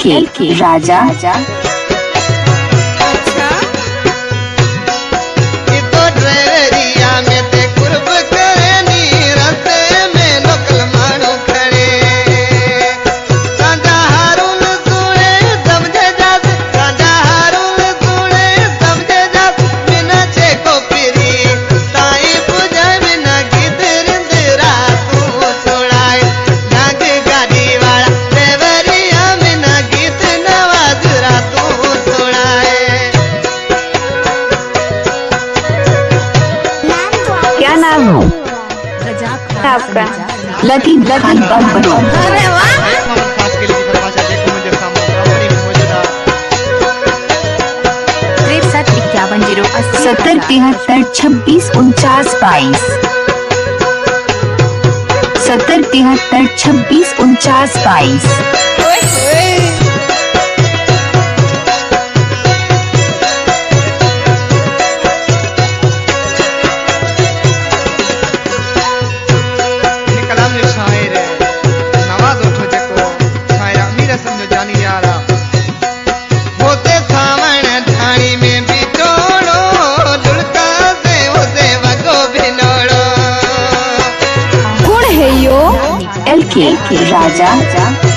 LK राजा। क्या नाम हो आपका? लकी खान बनो। अरे वाह। 70 73 26 49 22। 70 73 26 49 22। LK राजा।